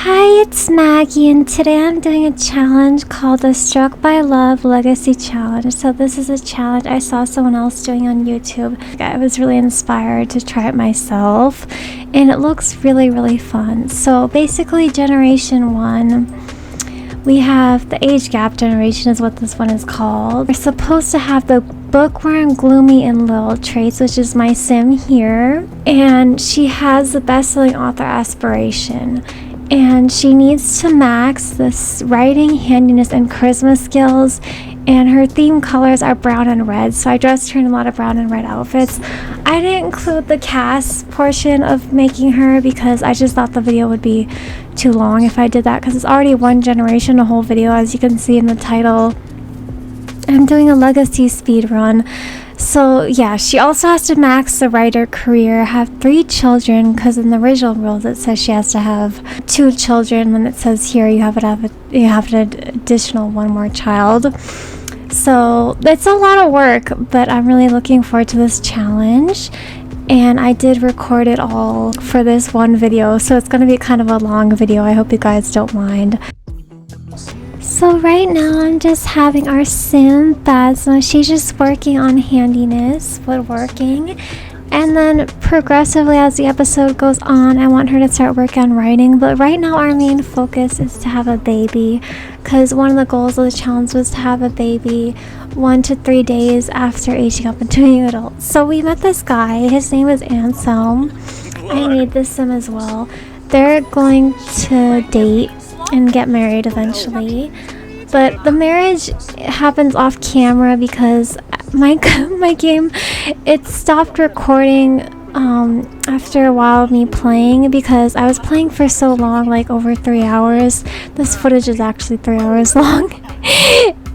Hi, it's Maggie, and today I'm doing a challenge called the Struck by Love Legacy Challenge. So this is a challenge I saw someone else doing on YouTube. I was really inspired to try it myself, and it looks really fun. So basically, Generation 1, we have the age gap generation is what this one is called. We're supposed to have the bookworm, gloomy, and Lil traits, which is my sim here. And she has the best-selling author aspiration. And she needs to max this writing, handiness, and charisma skills. And her theme colors are brown and red, so I dressed her in a lot of brown and red outfits. I didn't include the cast portion of making her because I just thought the video would be too long if I did that, because it's already one generation, a whole video, as you can see in the title. I'm doing a legacy speed run. So yeah, she also has to max the writer career, have 3 children, because in the original rules it says she has to have 2 children, and it says here you have an additional 1 more child. So it's a lot of work, but I'm really looking forward to this challenge. And I did record it all for this one video, so it's going to be kind of a long video. I hope you guys don't mind. So right now I'm just having our sim Basma. She's just working on handiness, woodworking, and then progressively as the episode goes on I want her to start working on writing. But right now our main focus is to have a baby, because one of the goals of the challenge was to have a baby 1 to 3 days after aging up into an adult. So we met this guy, his name is Anselm. I made this sim as well. They're going to date and get married eventually, but the marriage happens off camera because my game, it stopped recording after a while of me playing, because I was playing for so long, like over 3 hours. This footage is actually 3 hours long.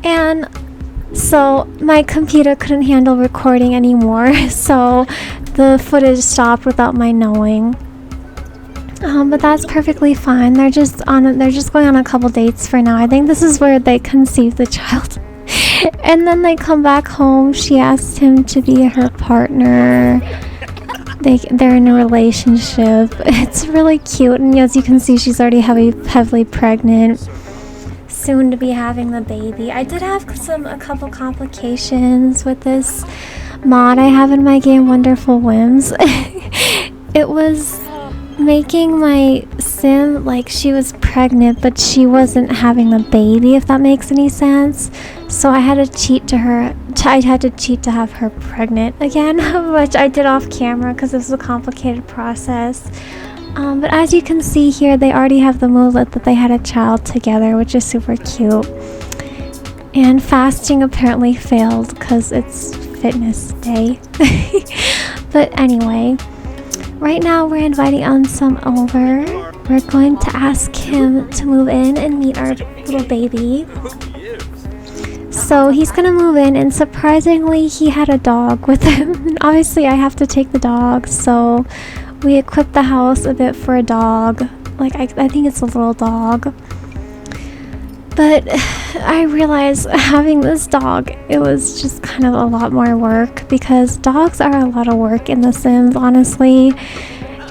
And so my computer couldn't handle recording anymore, so the footage stopped without my knowing. But that's perfectly fine. They're just going on a couple dates for now. I think this is where they conceive the child. And then they come back home. She asked him to be her partner. They're in a relationship. It's really cute, and as you can see, she's already heavily pregnant, soon to be having the baby. I did have a couple complications with this mod I have in my game, Wonderful Whims. It was making my sim like she was pregnant, but she wasn't having the baby, if that makes any sense. So I had to cheat to have her pregnant again, which I did off camera because it was a complicated process. But as you can see here, they already have the movelet that they had a child together, which is super cute. And fasting apparently failed because it's fitness day. But anyway, right now we're inviting Anselm over. We're going to ask him to move in and meet our little baby. So he's gonna move in, and surprisingly he had a dog with him. And obviously I have to take the dog, so we equipped the house a bit for a dog. Like I think it's a little dog. But I realized having this dog, it was just kind of a lot more work, because dogs are a lot of work in The Sims, honestly.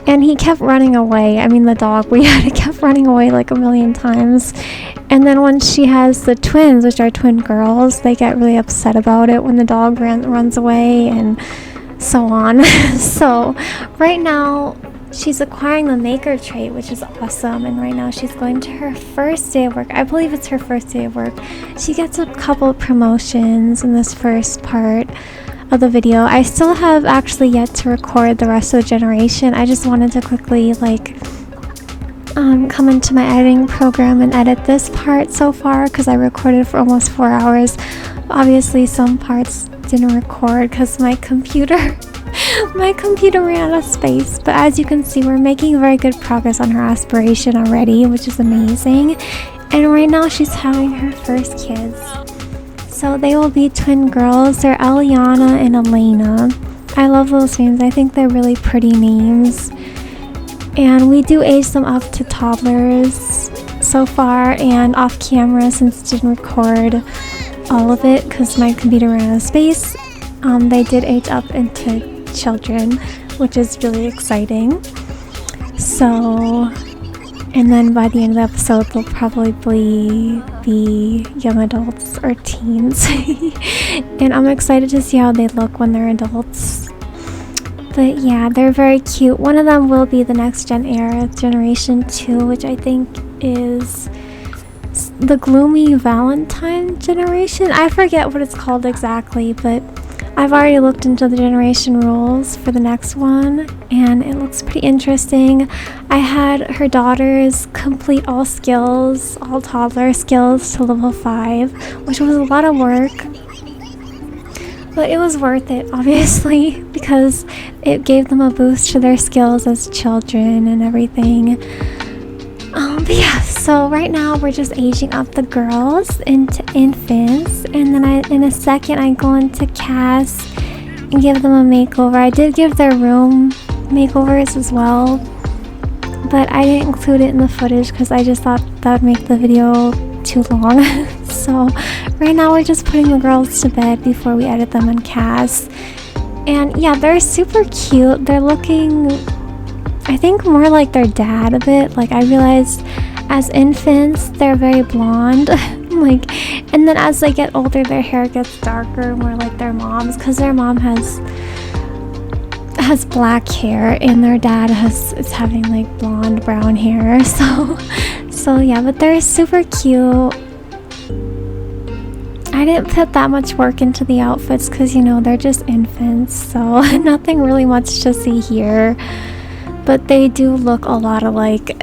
And he kept running away. I mean, the dog we had kept running away like a million times. And then when she has the twins, which are twin girls, they get really upset about it when the dog runs away and so on. So right now she's acquiring the maker trait, which is awesome, and right now she's going to her first day of work. I believe it's her first day of work. She gets a couple of promotions in this first part of the video. I still have actually yet to record the rest of the generation. I just wanted to quickly come into my editing program and edit this part so far, because I recorded for almost 4 hours. Obviously some parts didn't record because my computer ran out of space. But as you can see, we're making very good progress on her aspiration already, which is amazing. And right now she's having her first kids. So they will be twin girls. They're Eliana and Elena. I love those names. I think they're really pretty names. And we do age them up to toddlers so far, and off camera, since it didn't record all of it because my computer ran out of space, they did age up into children, which is really exciting. So And then by the end of the episode, they'll probably be young adults or teens. And I'm excited to see how they look when they're adults. But yeah, they're very cute. One of them will be the next gen heir, generation 2, which I think is the gloomy Valentine generation. I forget what it's called exactly, but I've already looked into the generation rules for the next one, and it looks pretty interesting. I had her daughters complete all skills, all toddler skills to level 5, which was a lot of work. But it was worth it, obviously, because it gave them a boost to their skills as children and everything. But yeah, so right now we're just aging up the girls into infants, and then in a second I go into cast and give them a makeover. I did give their room makeovers as well, but I didn't include it in the footage because I just thought that would make the video too long. So right now we're just putting the girls to bed before we edit them in cast. And yeah, they're super cute. They're looking, I think, more like their dad a bit. Like, I realized as infants they're very blonde. Like, and then as they get older their hair gets darker, more like their mom's, because their mom has black hair and their dad is having like blonde brown hair. So yeah, but they're super cute. I didn't put that much work into the outfits because, you know, they're just infants, so nothing really much to see here, but they do look a lot alike.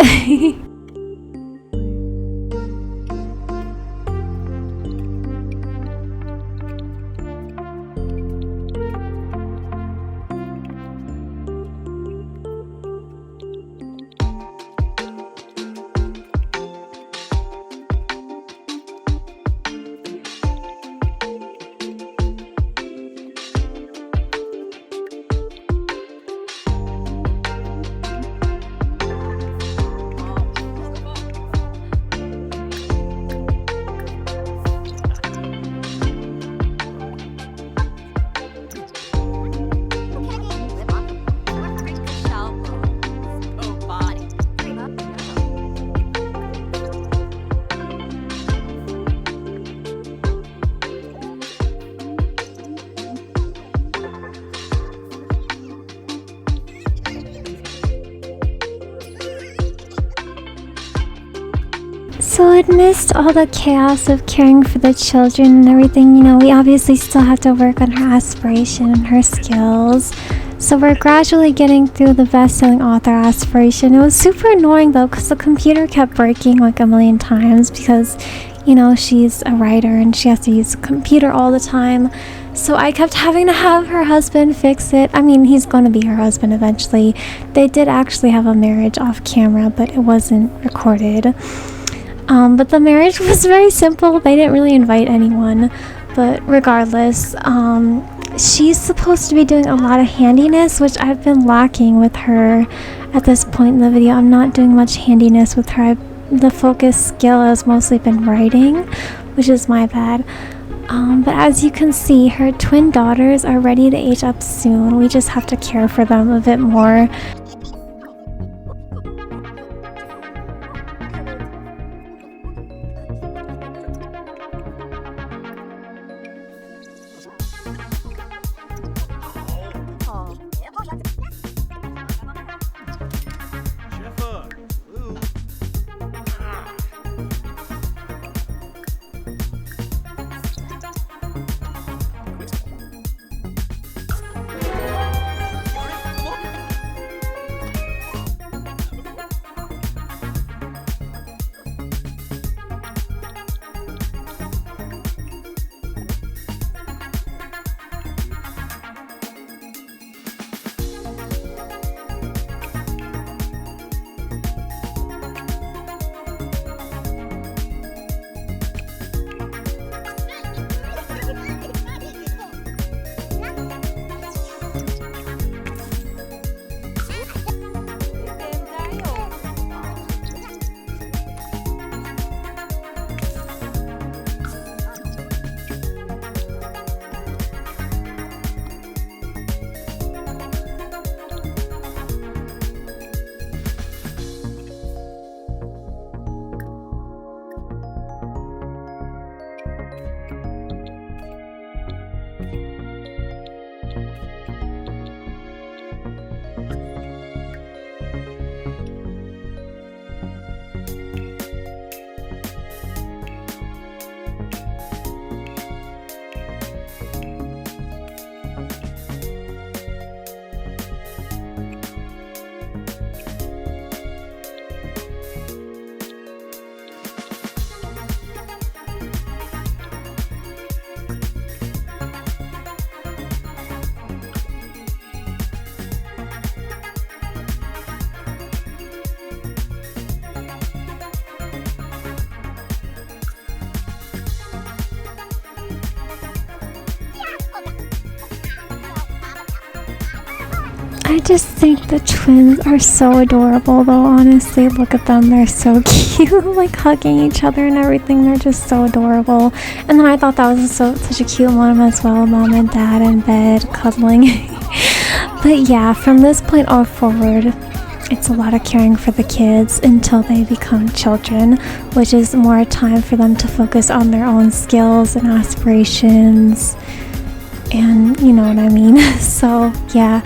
So amidst all the chaos of caring for the children and everything, you know, we obviously still have to work on her aspiration and her skills. So we're gradually getting through the best-selling author aspiration. It was super annoying though, because the computer kept breaking like a million times because, you know, she's a writer and she has to use a computer all the time. So I kept having to have her husband fix it. I mean, he's going to be her husband eventually. They did actually have a marriage off camera, but it wasn't recorded. But the marriage was very simple. They didn't really invite anyone, but regardless, she's supposed to be doing a lot of handiness, which I've been lacking with her at this point in the video. I'm not doing much handiness with her. The focus skill has mostly been writing, which is my bad. But as you can see, her twin daughters are ready to age up soon. We just have to care for them a bit more. just think the twins are so adorable though, honestly. Look at them, they're so cute, like hugging each other and everything. They're just so adorable. And then I thought that was such a cute moment as well, mom and dad in bed cuddling. But yeah, from this point on forward, it's a lot of caring for the kids until they become children, which is more time for them to focus on their own skills and aspirations, and you know what I mean. So yeah.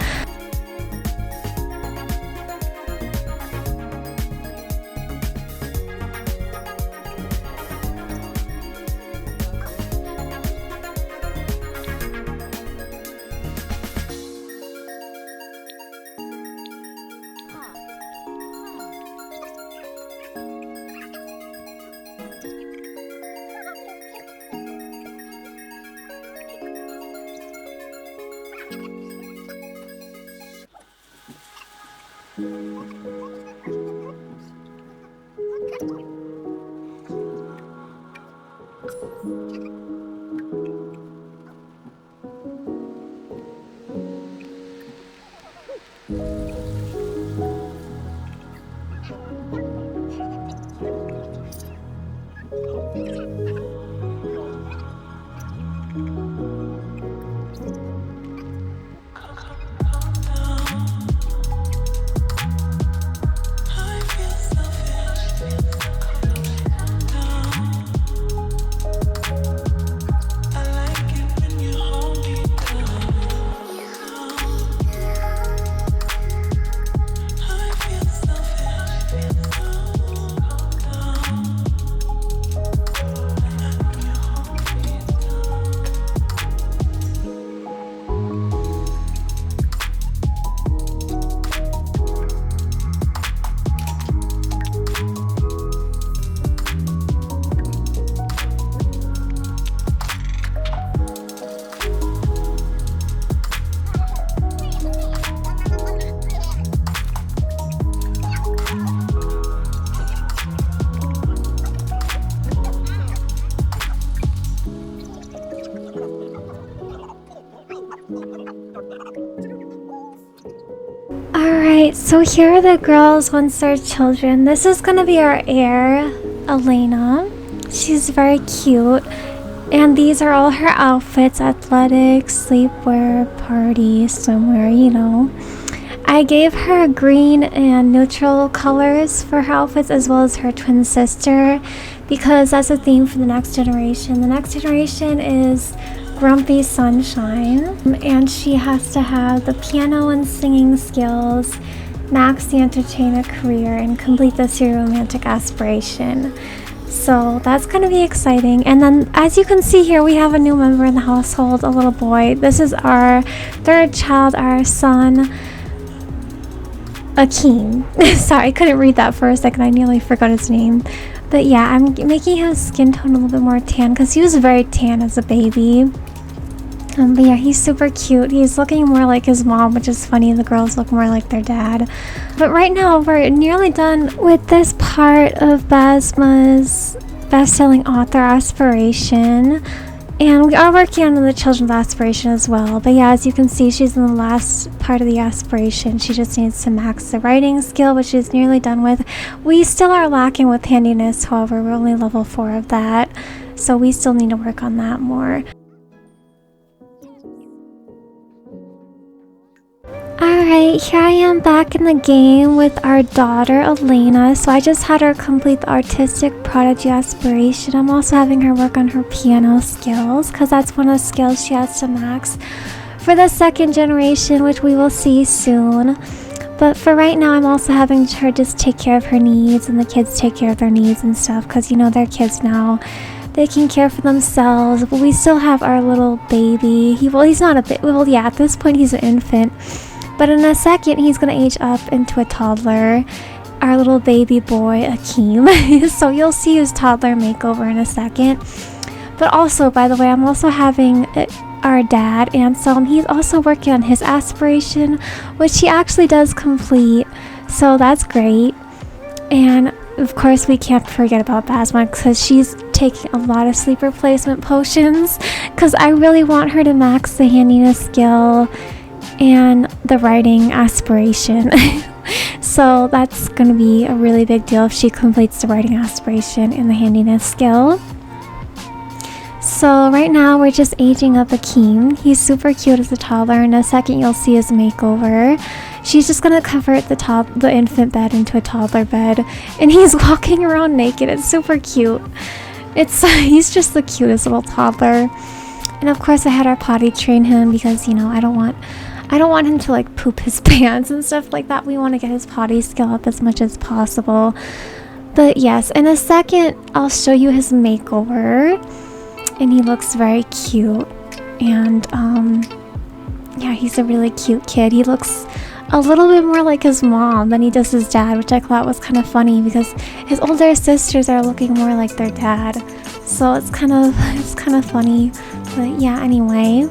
Alright, so here are the girls once they're children. This is gonna be our heir, Elena. She's very cute. And these are all her outfits: athletics, sleepwear, party, swimwear, you know. I gave her green and neutral colors for her outfits, as well as her twin sister, because that's a theme for the next generation. The next generation is Grumpy Sunshine, and she has to have the piano and singing skills, max the entertainer career, and complete the serial romantic aspiration. So that's going to be exciting. And then, as you can see here, we have a new member in the household, a little boy. This is our third child, our son, Akeem. Sorry, I couldn't read that for a second. I nearly forgot his name. But yeah, I'm making his skin tone a little bit more tan because he was very tan as a baby. But yeah, he's super cute. He's looking more like his mom, which is funny. The girls look more like their dad. But right now, we're nearly done with this part of Basma's best-selling author aspiration. And we are working on the children's aspiration as well. But yeah, as you can see, she's in the last part of the aspiration. She just needs to max the writing skill, which she's nearly done with. We still are lacking with handiness, however, we're only level 4 of that. So we still need to work on that more. Alright, here I am back in the game with our daughter, Elena. So I just had her complete the artistic prodigy aspiration. I'm also having her work on her piano skills, because that's one of the skills she has to max for the second generation, which we will see soon. But for right now, I'm also having her just take care of her needs, and the kids take care of their needs and stuff, because you know they're kids now. They can care for themselves, but we still have our little baby. He's not a bit, well, yeah, at this point he's an infant. But in a second, he's going to age up into a toddler, our little baby boy, Akeem. So you'll see his toddler makeover in a second. But also, by the way, I'm also having our dad, Anselm. He's also working on his aspiration, which he actually does complete. So that's great. And of course, we can't forget about Basma, because she's taking a lot of sleep replacement potions, because I really want her to max the handiness skill and the writing aspiration. So that's gonna be a really big deal if she completes the writing aspiration and the handiness skill. So right now we're just aging up Akeem. He's super cute as a toddler. In a second you'll see his makeover. She's just gonna convert the infant bed into a toddler bed, and he's walking around naked. It's super cute. He's just the cutest little toddler. And of course I had her potty train him because, you know, I don't want him to like poop his pants and stuff like that. We want to get his potty skill up as much as possible. But yes, in a second I'll show you his makeover, and he looks very cute. And yeah, he's a really cute kid. He looks a little bit more like his mom than he does his dad, which I thought was kind of funny because his older sisters are looking more like their dad. So it's kind of funny. But yeah, anyway.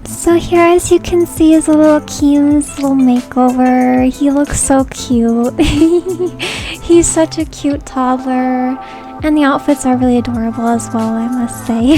So here, as you can see, is little Akeem's little makeover. He looks so cute. He's such a cute toddler, and the outfits are really adorable as well, I must say.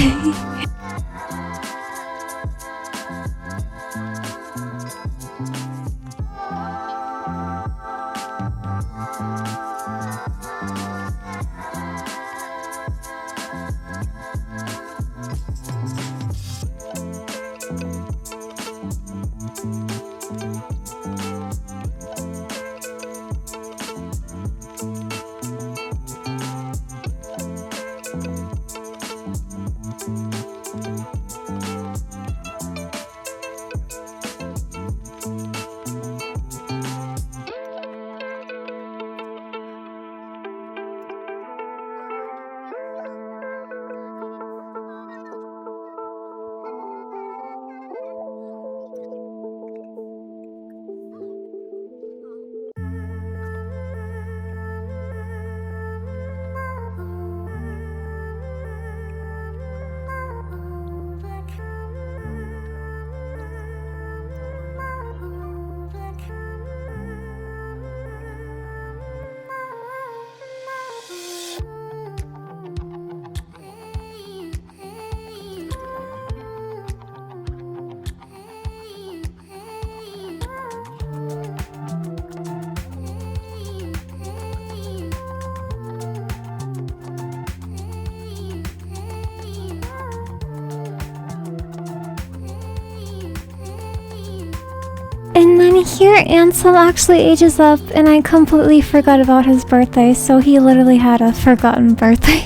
And then here Ansel actually ages up, and I completely forgot about his birthday, so he literally had a forgotten birthday.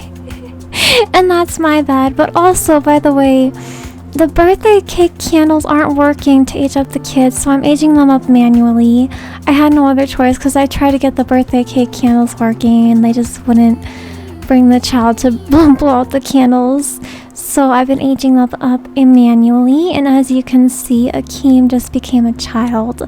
And that's my bad. But also, by the way, the birthday cake candles aren't working to age up the kids, so I'm aging them up manually. I had no other choice because I tried to get the birthday cake candles working and they just wouldn't bring the child to blow out the candles. So I've been aging them up manually, and as you can see, Akeem just became a child.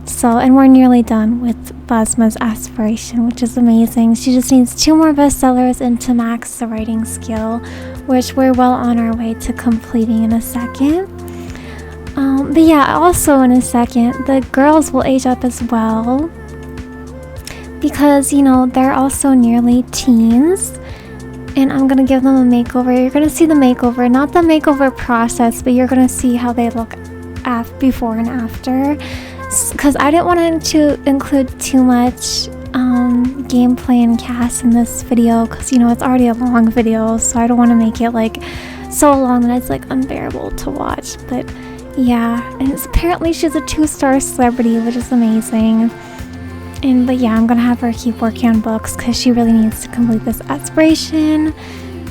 So, and we're nearly done with Basma's aspiration, which is amazing. She just needs 2 more bestsellers and to max the writing skill, which we're well on our way to completing in a second. But yeah, also in a second, the girls will age up as well, because, you know, they're also nearly teens. And I'm gonna give them a makeover. You're gonna see the makeover, not the makeover process, but you're gonna see how they look before and after. Because I didn't want to include too much gameplay and cast in this video, because, you know, it's already a long video, so I don't want to make it like so long that it's like unbearable to watch. But Yeah, and apparently she's a 2-star celebrity, which is amazing. But yeah, I'm gonna have her keep working on books because she really needs to complete this aspiration.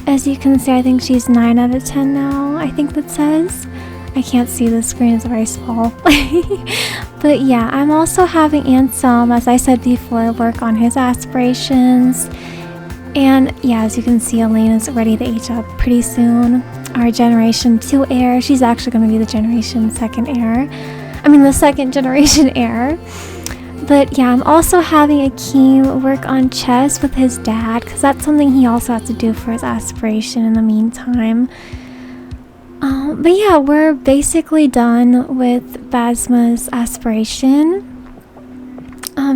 As you can see, I think she's 9 out of 10 now, I think that says. I can't see, the screen is very small. But yeah, I'm also having Anselm, as I said before, work on his aspirations. And yeah, as you can see, Elena's ready to age up pretty soon. Our Generation 2 heir, she's actually going to be the Generation 2nd heir. I mean, the 2nd generation heir. But yeah, I'm also having Akeem work on chess with his dad, because that's something he also has to do for his aspiration in the meantime. But yeah, we're basically done with Basma's aspiration.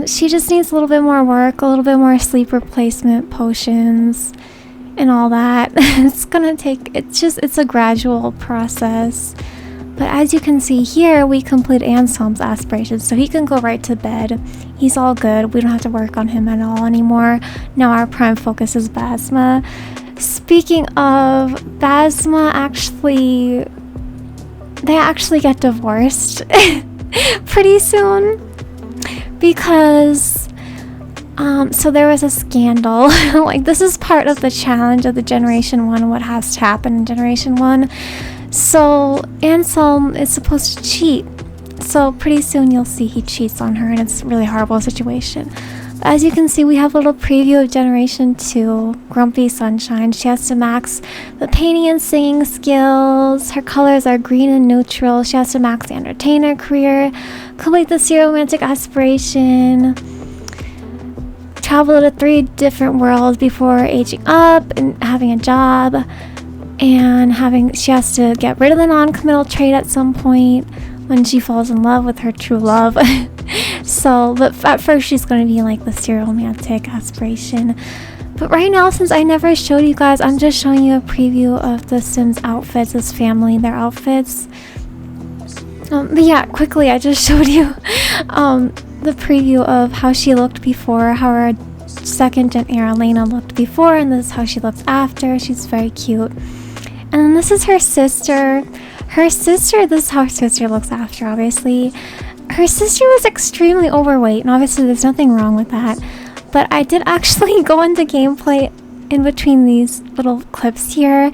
She just needs a little bit more work, a little bit more sleep replacement potions and all that. It's gonna take, it's a gradual process. But as you can see here, we complete Anselm's aspirations, so he can go right to bed. He's all good. We don't have to work on him at all anymore. Now our prime focus is Basma. Speaking of, Basma they actually get divorced pretty soon. Because so there was a scandal. Like, this is part of the challenge of the Generation 1, what has to happen in Generation 1. So Anselm is supposed to cheat. So pretty soon you'll see he cheats on her, and it's a really horrible situation. But as you can see, we have a little preview of Generation 2, Grumpy Sunshine. She has to max the painting and singing skills. Her colors are green and neutral. She has to max the entertainer career, complete the serial romantic aspiration, travel to 3 different worlds before aging up and having a job, and she has to get rid of the non-committal trait at some point when she falls in love with her true love. But at first she's going to be like the serial romantic aspiration. But right now, since I never showed you guys, I'm just showing you a preview of the Sims outfits, this family, their outfits. But yeah, quickly, I just showed you the preview of how she looked before, how her 2nd gen heir Elena looked before, and this is how she looks after. She's very cute. And then this is her sister. This is how her sister looks after, obviously. Her sister was extremely overweight, and obviously there's nothing wrong with that. But I did actually go into gameplay in between these little clips here,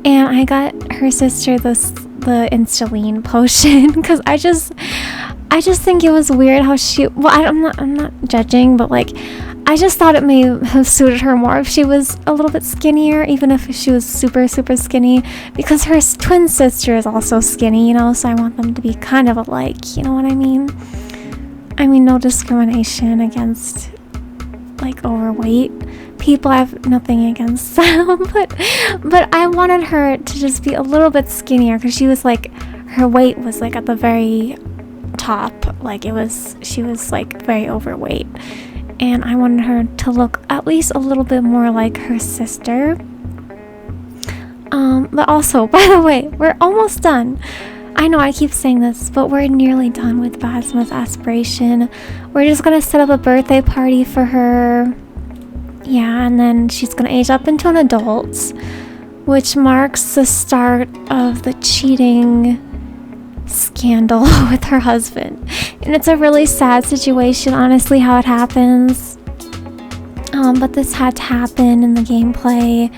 and I got her sister the Instaline potion, because I just think it was weird how she, well, I'm not judging, but like, I just thought it may have suited her more if she was a little bit skinnier, even if she was super, super skinny, because her twin sister is also skinny, you know, so I want them to be kind of alike, you know what I mean? I mean, no discrimination against, like, overweight people. I have nothing against them, but I wanted her to just be a little bit skinnier, because she was, like, her weight was, like, at the very top, like, she was, like, very overweight. And I wanted her to look at least a little bit more like her sister. But also, by the way, we're almost done. I know I keep saying this, but we're nearly done with Basma's aspiration. We're just gonna set up a birthday party for her. Yeah, and then she's gonna age up into an adult, which marks the start of the cheating scandal with her husband. And it's a really sad situation, honestly, how it happens. But this had to happen in the gameplay.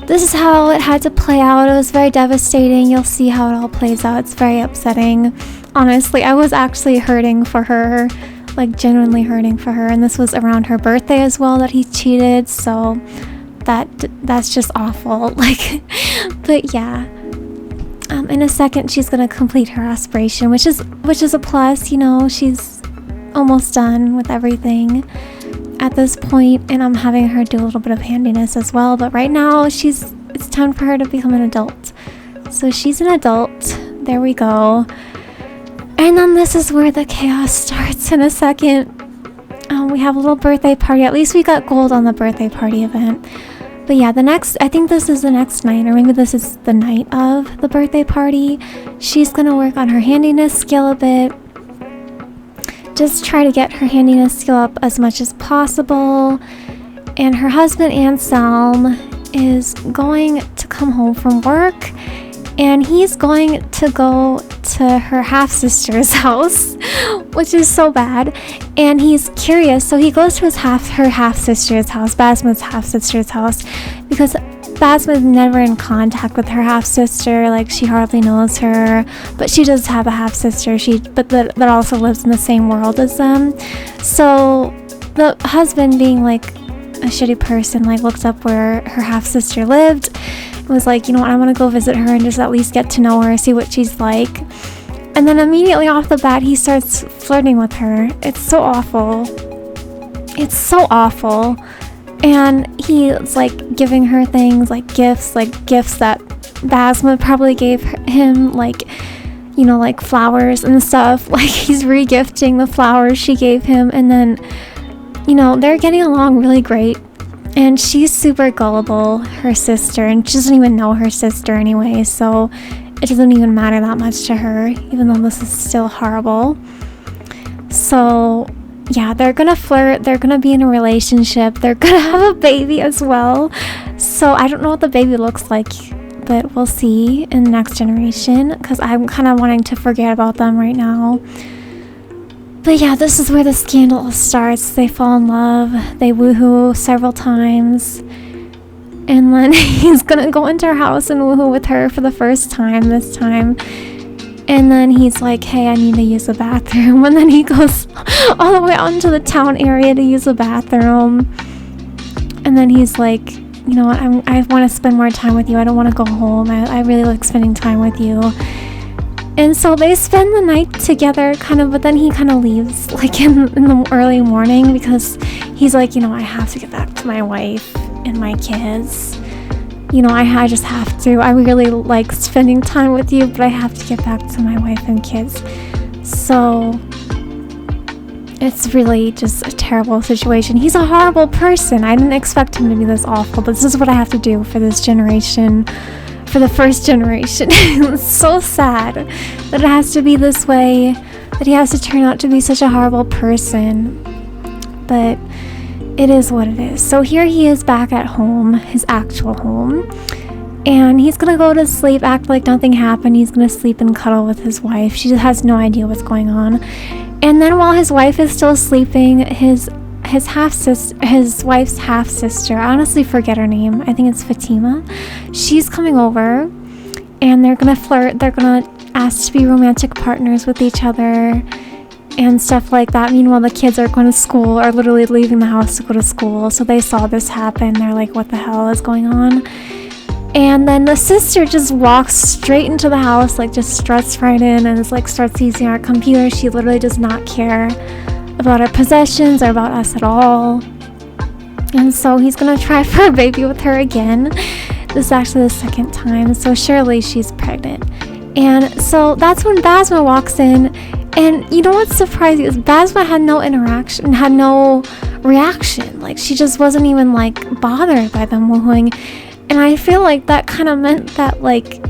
This is how it had to play out. It was very devastating. You'll see how it all plays out. It's very upsetting. Honestly, I was actually hurting for her, like genuinely hurting for her. And this was around her birthday as well that he cheated, so that's just awful. Like, but yeah. In a second, she's gonna complete her aspiration, which is a plus. You know, she's almost done with everything at this point, and I'm having her do a little bit of handiness as well. But right now, it's time for her to become an adult. So she's an adult. There we go. And then this is where the chaos starts in a second. We have a little birthday party. At least we got gold on the birthday party event. But yeah, I think this is the next night, or maybe this is the night of the birthday party. She's gonna work on her handiness skill a bit. Just try to get her handiness skill up as much as possible. And her husband, Anselm, is going to come home from work. and he's going to go to her half-sister's house, which is so bad, and he's curious, so he goes to her half-sister's house, Basma's half-sister's house, because Basma's never in contact with her half-sister, like she hardly knows her, but she does have a half-sister, that also lives in the same world as them. So the husband, being like a shitty person, like looked up where her half-sister lived, was like, you know what, I want to go visit her and just at least get to know her, see what she's like. And then immediately off the bat, he starts flirting with her. It's so awful. It's so awful. And he's like giving her things like gifts that Basma probably gave him, like, you know, like flowers and stuff. Like he's re-gifting the flowers she gave him. And then, you know, they're getting along really great. And she's super gullible, her sister, and she doesn't even know her sister anyway, so it doesn't even matter that much to her, even though this is still horrible. So yeah, they're gonna flirt, they're gonna be in a relationship, they're gonna have a baby as well. So I don't know what the baby looks like, but we'll see in the next generation, because I'm kind of wanting to forget about them right now. But yeah, this is where the scandal starts. They fall in love, they woohoo several times, and then he's gonna go into her house and woohoo with her for the first time this time. And then he's like, hey, I need to use the bathroom. And then he goes all the way out into the town area to use the bathroom. And then he's like, you know what, I want to spend more time with you. I don't want to go home. I really like spending time with you. And so they spend the night together, kind of, but then he kind of leaves, like in the early morning, because he's like, you know, I have to get back to my wife and my kids. You know, I just have to. I really like spending time with you, but I have to get back to my wife and kids. So it's really just a terrible situation. He's a horrible person. I didn't expect him to be this awful, but this is what I have to do for this generation. For the first generation. It's so sad that it has to be this way, that he has to turn out to be such a horrible person, but it is what it is. So here he is back at home, his actual home, and he's gonna go to sleep, act like nothing happened. He's gonna sleep and cuddle with his wife. She just has no idea what's going on. And then while his wife is still sleeping, his wife's half-sister, I honestly forget her name, I think it's Fatima, she's coming over, and they're gonna flirt, they're gonna ask to be romantic partners with each other and stuff like that. Meanwhile, the kids are going to school, are literally leaving the house to go to school, so they saw this happen. They're like, what the hell is going on? And then the sister just walks straight into the house, like just struts right in and is like starts using our computer. She literally does not care about our possessions or about us at all. And so he's gonna try for a baby with her again. This is actually the second time, so surely she's pregnant. And so that's when Basma walks in, and you know what's surprising is Basma had no interaction, had no reaction. Like she just wasn't even like bothered by them woohooing. And I feel like that kind of meant that like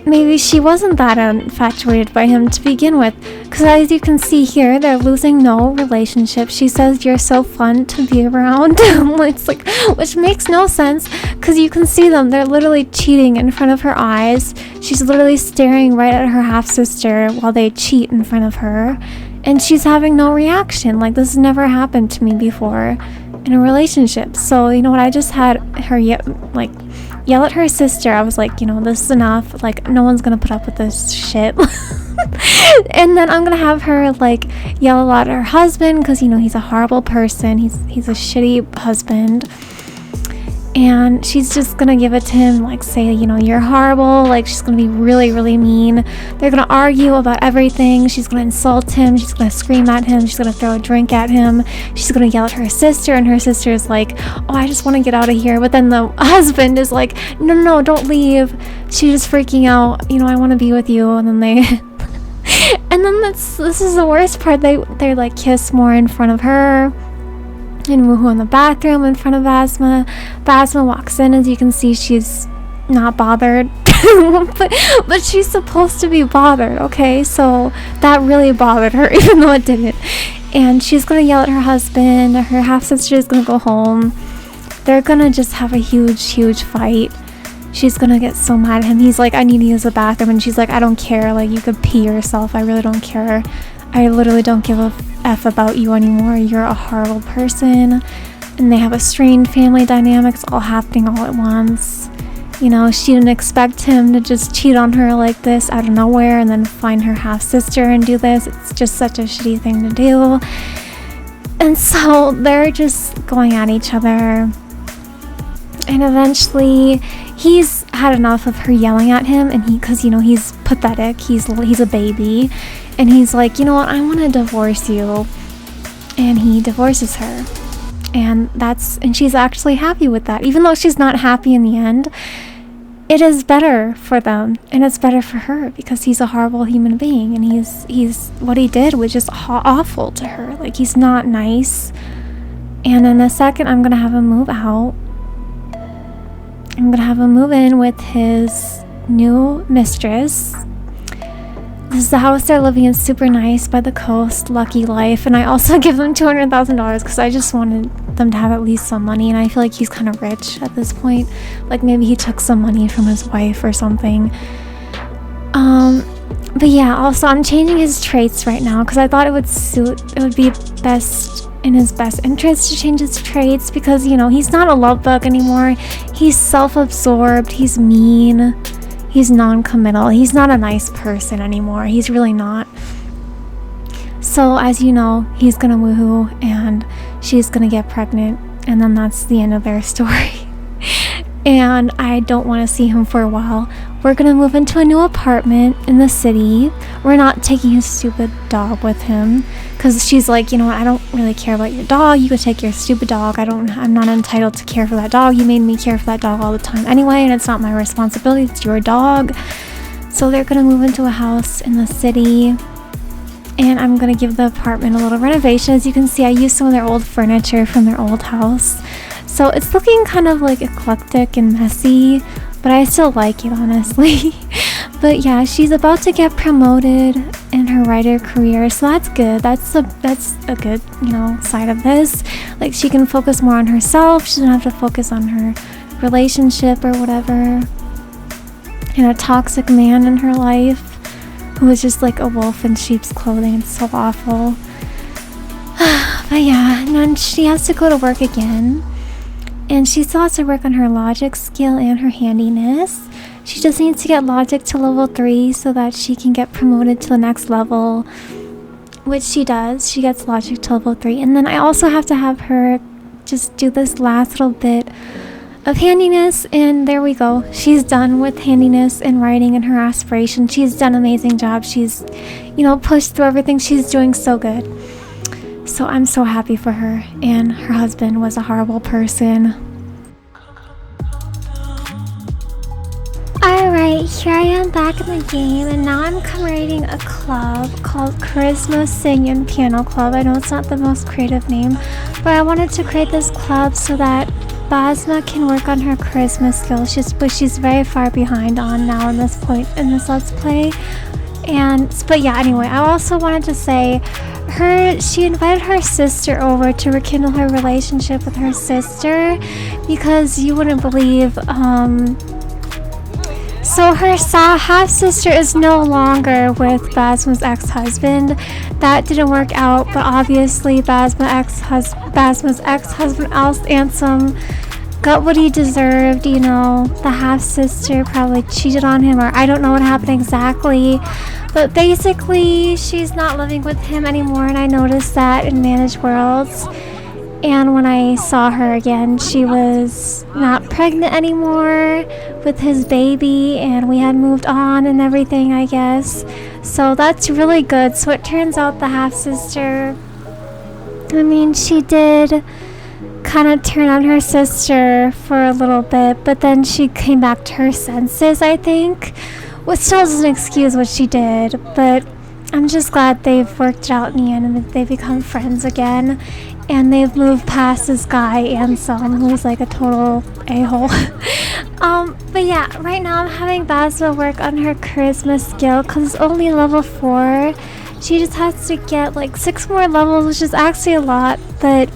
maybe she wasn't that infatuated by him to begin with, because as you can see here, they're losing no relationship. She says, you're so fun to be around. It's like, which makes no sense, because you can see them, they're literally cheating in front of her eyes. She's literally staring right at her half-sister while they cheat in front of her, and she's having no reaction. Like, this has never happened to me before in a relationship. So you know what, I just had her yell at her sister. I was like, you know, this is enough. Like, no one's gonna put up with this shit. And then I'm gonna have her like yell a lot at her husband, because you know he's a horrible person. He's a shitty husband. And she's just gonna give it to him, like say, you know, you're horrible. Like she's gonna be really, really mean. They're gonna argue about everything. She's gonna insult him. She's gonna scream at him. She's gonna throw a drink at him. She's gonna yell at her sister, and her sister is like, oh, I just want to get out of here. But then the husband is like, no, don't leave. She's just freaking out. You know, I want to be with you. And then they, and then this is the worst part. They like kiss more in front of her. And woohoo in the bathroom in front of Basma. Basma walks in. As you can see, she's not bothered. but she's supposed to be bothered, okay? So that really bothered her, even though it didn't. And she's gonna yell at her husband. Her half-sister is gonna go home. They're gonna just have a huge fight. she's gonna get so mad at him. He's like, I need to use the bathroom, and she's like, I don't care, like, you could pee yourself, I really don't care. I literally don't give a F about you anymore. You're a horrible person. And they have a strained family dynamics all happening all at once. You know, she didn't expect him to just cheat on her like this out of nowhere and then find her half-sister and do this. It's just such a shitty thing to do. And so they're just going at each other. And eventually he's had enough of her yelling at him, and because, you know, he's pathetic, he's a baby, and he's like, you know what, I want to divorce you. And he divorces her. And she's actually happy with that. Even though she's not happy in the end, it is better for them, and it's better for her, because he's a horrible human being, and he's what he did was just awful to her. Like, he's not nice. And in a second, I'm gonna have him move out. I'm gonna have him move in with his new mistress. This is the house they're living in, super nice by the coast, lucky life. And I also give them $200,000 because I just wanted them to have at least some money, and I feel like he's kind of rich at this point. Like, maybe he took some money from his wife or something. But yeah, also I'm changing his traits right now because I thought it would be best in his best interest to change his traits, because, you know, he's not a love bug anymore. He's self-absorbed, he's mean, he's non-committal, he's not a nice person anymore. He's really not. So, as you know, he's gonna woohoo and she's gonna get pregnant, and then that's the end of their story. And I don't want to see him for a while. We're gonna move into a new apartment in the city. We're not taking his stupid dog with him, because she's like, you know what, I don't really care about your dog. You could take your stupid dog. I'm not entitled to care for that dog. You made me care for that dog all the time anyway, and it's not my responsibility. It's your dog. So they're gonna move into a house in the city, and I'm gonna give the apartment a little renovation. As you can see, I used some of their old furniture from their old house. So it's looking kind of like eclectic and messy, but I still like it, honestly. But yeah, she's about to get promoted in her writer career, so that's good. That's a good, you know, side of this. Like, she can focus more on herself. She doesn't have to focus on her relationship or whatever. And a toxic man in her life who is just like a wolf in sheep's clothing. It's so awful. But yeah, and then she has to go to work again. And she still has to work on her logic skill and her handiness. She just needs to get logic to level 3 so that she can get promoted to the next level, which she does. She gets logic to level 3. And then I also have to have her just do this last little bit of handiness, and there we go. She's done with handiness and writing and her aspiration. She's done an amazing job. She's, you know, pushed through everything. She's doing so good. So I'm so happy for her, and her husband was a horrible person. Alright, here I am back in the game, and now I'm creating a club called Charisma Sing and Piano Club. I know it's not the most creative name, but I wanted to create this club so that Basma can work on her charisma skills, she's very far behind on now in this point in this Let's Play. But yeah, anyway, I also wanted to say she invited her sister over to rekindle her relationship with her sister, because you wouldn't believe, so her half-sister is no longer with Basma's ex-husband. That didn't work out, but obviously Basma's ex-husband, Alice Ansem, got what he deserved. You know, the half-sister probably cheated on him, or I don't know what happened exactly. But basically, she's not living with him anymore, and I noticed that in Managed Worlds. And when I saw her again, she was not pregnant anymore with his baby, and we had moved on and everything, I guess. So that's really good. So it turns out the half-sister, I mean, she did kind of turn on her sister for a little bit, but then she came back to her senses, I think. Which still doesn't excuse what she did, but I'm just glad they've worked it out in the end and that they've become friends again. And they've moved past this guy, Ansem, who's like a total a-hole. But yeah, right now I'm having Basma work on her charisma skill because it's only level 4. She just has to get like 6 more levels, which is actually a lot, but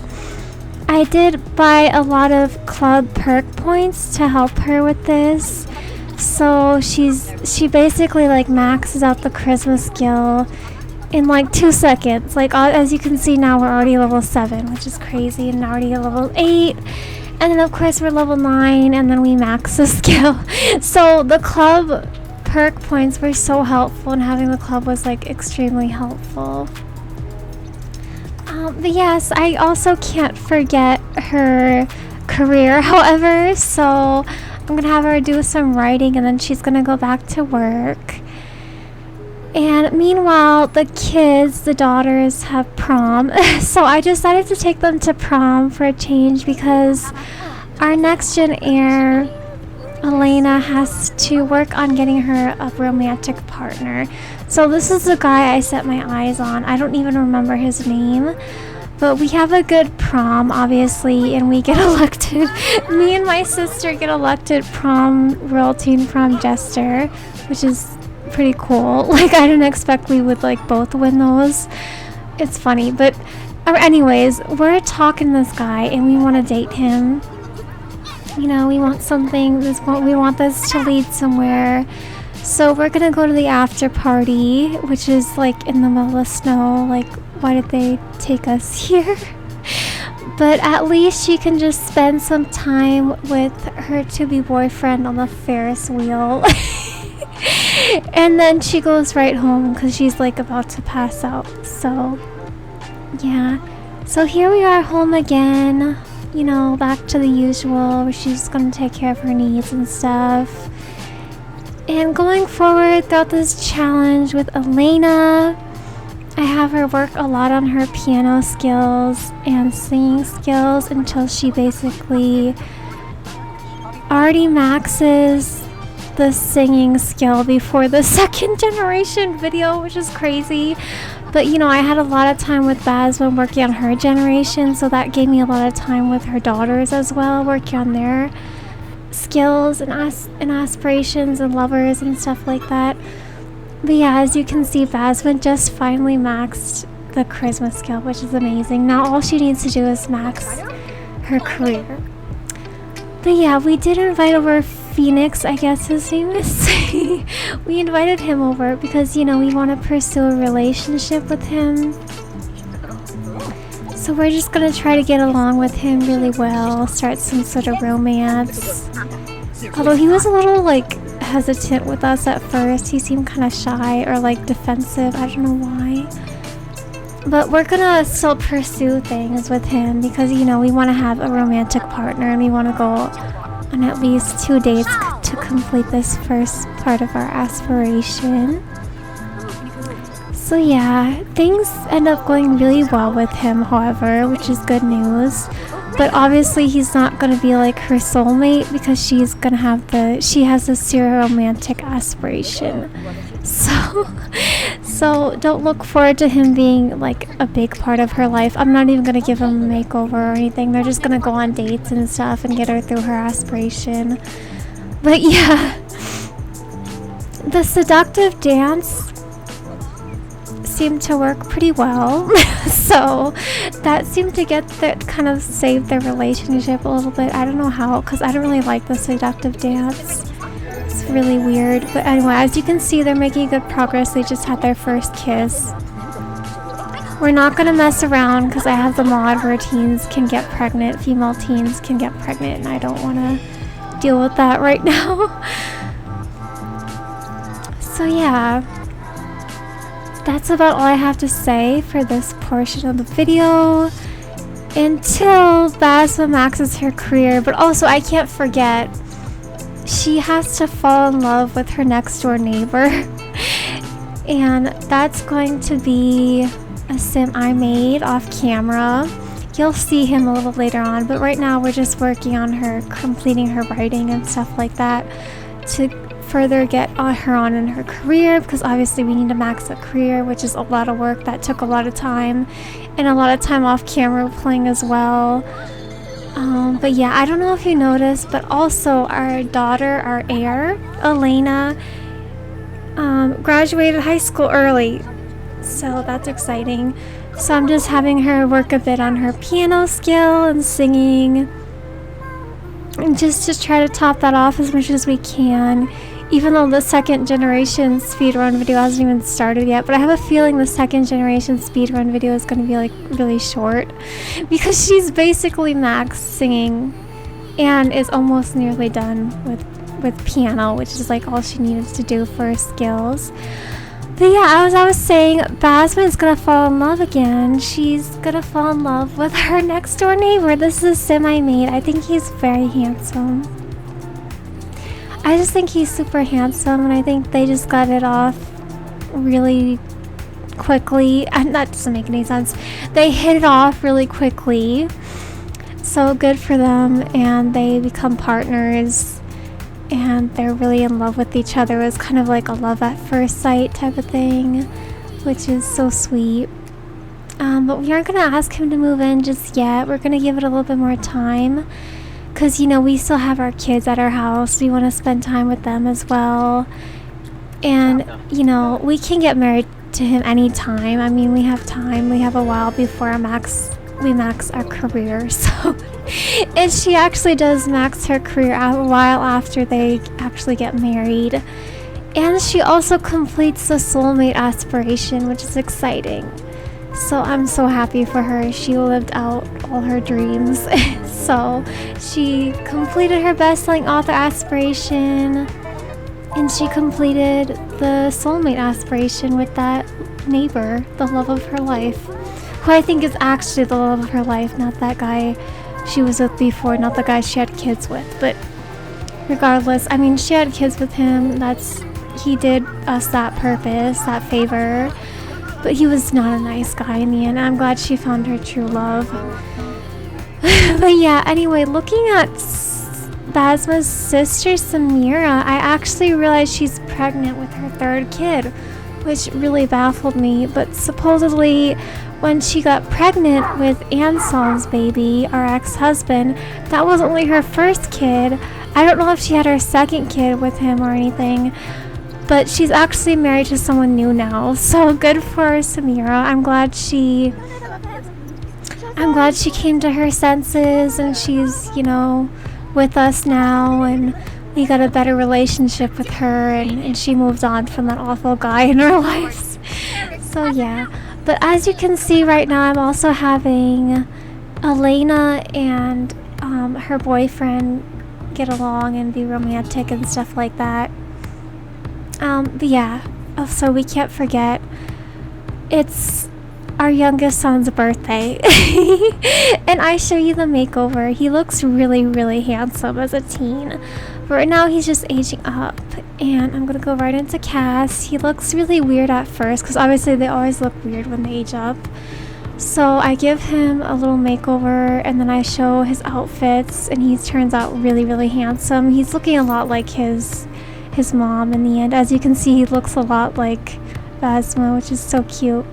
I did buy a lot of club perk points to help her with this. So she basically like maxes out the charisma skill in like 2 seconds. Like as you can see now, we're already level 7, which is crazy, and already level 8. And then of course we're level 9, and then we max the skill. So the club perk points were so helpful, and having the club was like extremely helpful. But yes, I also can't forget her career, however, so I'm gonna have her do some writing, and then she's gonna go back to work. And meanwhile, the kids, the daughters, have prom. So I decided to take them to prom for a change because our next gen heir, Elena, has to work on getting her a romantic partner. So this is the guy I set my eyes on. I don't even remember his name. But we have a good prom, obviously, and we get elected. Me and my sister get elected prom royalty and prom jester, which is pretty cool. Like, I didn't expect we would like both win those. It's funny, but anyways, we're talking to this guy and we want to date him. You know, we want something, we want this to lead somewhere. So we're gonna go to the after party, which is like in the middle of the snow. Like, why did they take us here? But at least she can just spend some time with her to-be boyfriend on the Ferris wheel. And then she goes right home because she's like about to pass out. So yeah, so here we are home again, you know, back to the usual where she's gonna take care of her needs and stuff. And going forward throughout this challenge with Elena, I have her work a lot on her piano skills and singing skills until she basically already maxes the singing skill before the second generation video, which is crazy. But you know, I had a lot of time with Basma working on her generation, so that gave me a lot of time with her daughters as well, working on their skills and aspirations and lovers and stuff like that. But yeah, as you can see, Basma just finally maxed the charisma skill, which is amazing. Now all she needs to do is max her career. But yeah, we did invite over Phoenix, I guess his name is. We invited him over because, you know, we want to pursue a relationship with him. So we're just gonna try to get along with him really well, start some sort of romance. Although he was a little like hesitant with us at first. He seemed kind of shy or like defensive. I don't know why. But we're gonna still pursue things with him because, you know, we want to have a romantic partner and we want to go on at least 2 dates to complete this first part of our aspiration. So yeah, things end up going really well with him, however, which is good news. But obviously he's not going to be like her soulmate because she's going to have she has a serial romantic aspiration. So don't look forward to him being like a big part of her life. I'm not even going to give him a makeover or anything. They're just going to go on dates and stuff and get her through her aspiration. But yeah, the seductive dance seemed to work pretty well. So that seemed to kind of save their relationship a little bit. I don't know how, because I don't really like the seductive dance. It's really weird. But anyway, as you can see, they're making good progress. They just had their first kiss. We're not going to mess around because I have the mod where teens can get pregnant, female teens can get pregnant, and I don't want to deal with that right now. So yeah, that's about all I have to say for this portion of the video until Basma maxes her career. But also, I can't forget, she has to fall in love with her next door neighbor. And that's going to be a sim I made off camera. You'll see him a little later on, but right now we're just working on her completing her writing and stuff like that to further get her on in her career, because obviously we need to max a career, which is a lot of work. That took a lot of time and a lot of time off camera playing as well. But yeah, I don't know if you noticed, but also our daughter, our heir, Elena, graduated high school early, so that's exciting. So I'm just having her work a bit on her piano skill and singing. And just to try to top that off as much as we can, even though the second generation speedrun video hasn't even started yet. But I have a feeling the second generation speedrun video is going to be like really short, because she's basically max singing and is almost nearly done with piano, which is like all she needed to do for her skills. But yeah, as I was saying, Basma is gonna fall in love again. She's gonna fall in love with her next door neighbor. This is a sim I made. I think he's very handsome. I just think he's super handsome, and I think they just got it off really quickly. And that doesn't make any sense. They hit it off really quickly. So good for them, and they become partners. And they're really in love with each other. It was kind of like a love at first sight type of thing, which is so sweet. But we aren't going to ask him to move in just yet. We're going to give it a little bit more time, because, you know, we still have our kids at our house. We want to spend time with them as well. And, you know, we can get married to him anytime. I mean, we have time. We have a while before we max our career. So and she actually does max her career a while after they actually get married. And she also completes the soulmate aspiration, which is exciting. So I'm so happy for her. She lived out all her dreams. So she completed her best-selling author aspiration, and she completed the soulmate aspiration with that neighbor, the love of her life, who I think is actually the love of her life, not that guy she was with before, not the guy she had kids with. But regardless, I mean, she had kids with him. He did us that purpose, that favor, but he was not a nice guy in the end. I'm glad she found her true love. But yeah, anyway, looking at Basma's sister Samira, I actually realized she's pregnant with her third kid, which really baffled me. But supposedly, when she got pregnant with Anselm's baby, our ex-husband, that was only her first kid. I don't know if she had her second kid with him or anything, but she's actually married to someone new now. So good for Samira. I'm glad she came to her senses, and she's, you know, with us now, and we got a better relationship with her, and she moved on from that awful guy in her life. So yeah. But as you can see right now, I'm also having Elena and her boyfriend get along and be romantic and stuff like that. But yeah, so we can't forget, it's our youngest son's birthday. And I show you the makeover. He looks really, really handsome as a teen. But right now he's just aging up. And I'm gonna go right into Cass. He looks really weird at first, because obviously they always look weird when they age up. So I give him a little makeover, and then I show his outfits, and he turns out really, really handsome. He's looking a lot like his mom in the end. As you can see, he looks a lot like Basma, which is so cute.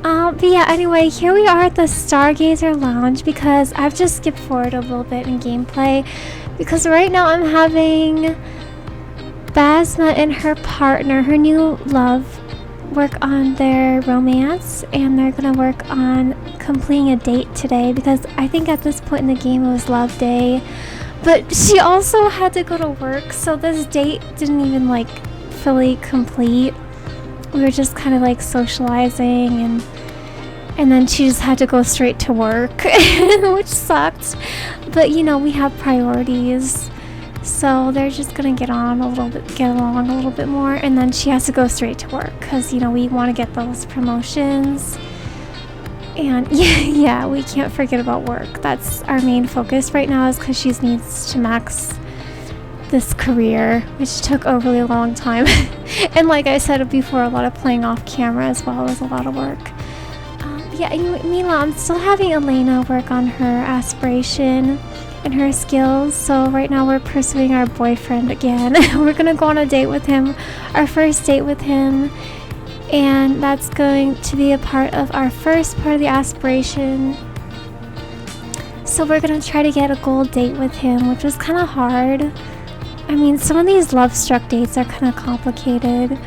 But yeah, anyway, here we are at the Stargazer Lounge, because I've just skipped forward a little bit in gameplay, because right now I'm having Basma and her partner, her new love, work on their romance, and they're gonna work on completing a date today, because I think at this point in the game it was love day. But she also had to go to work, so this date didn't even like fully complete. We were just kind of like socializing, and then she just had to go straight to work, which sucked. But you know, we have priorities, so they're just gonna get along a little bit more, and then she has to go straight to work, because you know, we want to get those promotions. And yeah, we can't forget about work. That's our main focus right now, is because she needs to max this career, which took a really long time. And like I said before, a lot of playing off camera as well as a lot of work. Yeah, anyway, meanwhile, I'm still having Elena work on her aspiration and her skills. So right now we're pursuing our boyfriend again. We're gonna go on a date with him, our first date with him. And that's going to be a part of our first part of the aspiration. So we're going to try to get a gold date with him, which was kind of hard. I mean, some of these love-struck dates are kind of complicated.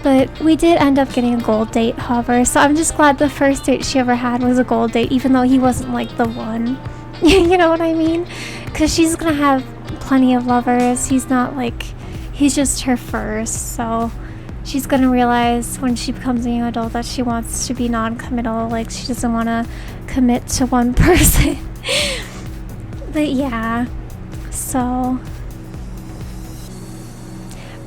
But we did end up getting a gold date, however. So I'm just glad the first date she ever had was a gold date, even though he wasn't like the one. You know what I mean? because she's gonna have plenty of lovers. He's not like, he's just her first, so she's gonna realize when she becomes a young adult that she wants to be non-committal, like she doesn't want to commit to one person. But yeah, so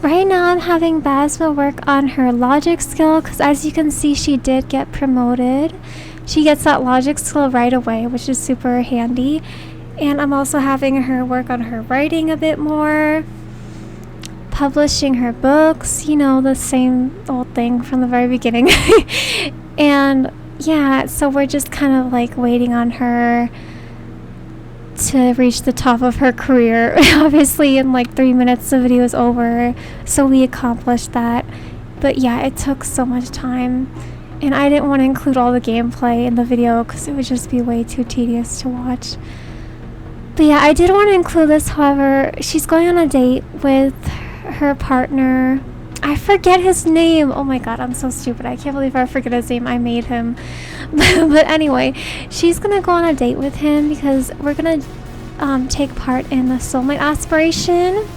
right now I'm having Basma work on her logic skill, because as you can see, she did get promoted. She gets that logic skill right away, which is super handy. And I'm also having her work on her writing a bit more, publishing her books, you know, the same old thing from the very beginning. And yeah, so we're just kind of like waiting on her to reach the top of her career. Obviously in like 3 minutes the video is over, so we accomplished that. But yeah, it took so much time, and I didn't want to include all the gameplay in the video because it would just be way too tedious to watch. But yeah, I did want to include this. However, she's going on a date with her partner. I forget his name. Oh my god, I'm so stupid. I can't believe I forget his name. I made him. But anyway, she's gonna go on a date with him because we're gonna take part in the soulmate aspiration.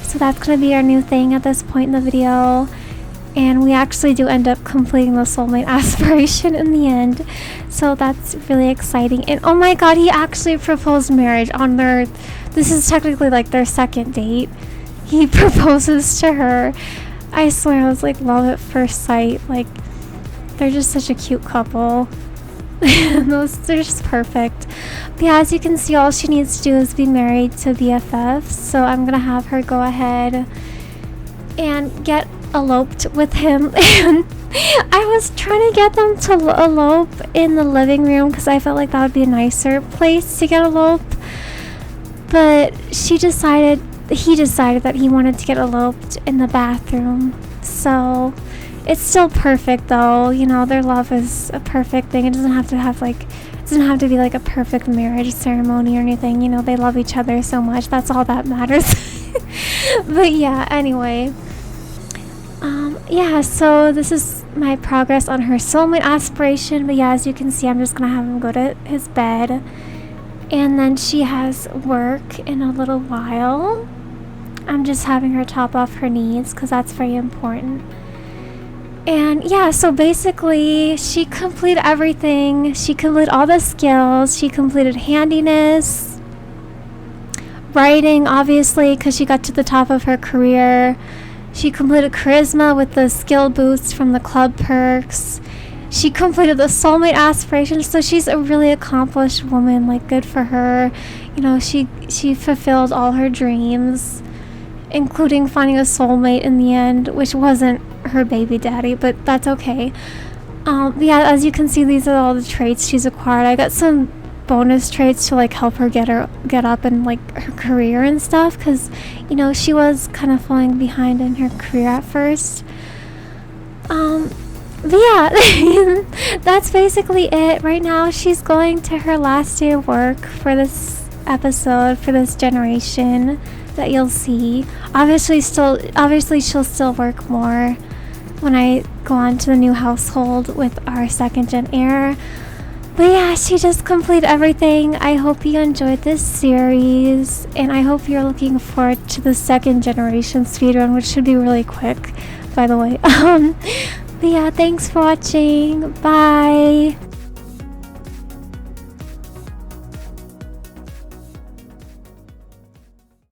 So that's gonna be our new thing at this point in the video. And we actually do end up completing the soulmate aspiration in the end. So that's really exciting. And oh my god, he actually proposed marriage on their... This is technically like their second date. He proposes to her. I swear, I was like love at first sight. Like, they're just such a cute couple. They're just perfect. But yeah, as you can see, all she needs to do is be married to BFF. So I'm gonna have her go ahead and get eloped with him. And I was trying to get them to elope in the living room because I felt like that would be a nicer place to get eloped. But he decided that he wanted to get eloped in the bathroom. So it's still perfect though, you know, their love is a perfect thing. It doesn't have to be like a perfect marriage ceremony or anything, you know, they love each other so much. That's all that matters. But yeah, anyway. Yeah, so this is my progress on her soulmate aspiration. But yeah, as you can see, I'm just gonna have him go to his bed, and then she has work in a little while. I'm just having her top off her needs because that's very important. And yeah, so basically she completed everything. She completed all the skills. She completed handiness, writing, obviously, because she got to the top of her career. She completed charisma with the skill boost from the club perks. She completed the soulmate aspiration, so she's a really accomplished woman. Like, good for her. You know, she fulfilled all her dreams, including finding a soulmate in the end, which wasn't her baby daddy, but that's okay. Yeah, as you can see, these are all the traits she's acquired. I got some bonus traits to like help her get up in like her career and stuff, because you know she was kind of falling behind in her career at first. But yeah, that's basically it. Right now she's going to her last day of work for this episode, for this generation that you'll see. Obviously she'll still work more when I go on to the new household with our second gen heir. But yeah, she just completed everything. I hope you enjoyed this series, and I hope you're looking forward to the second generation speedrun, which should be really quick, by the way. But yeah, thanks for watching. Bye.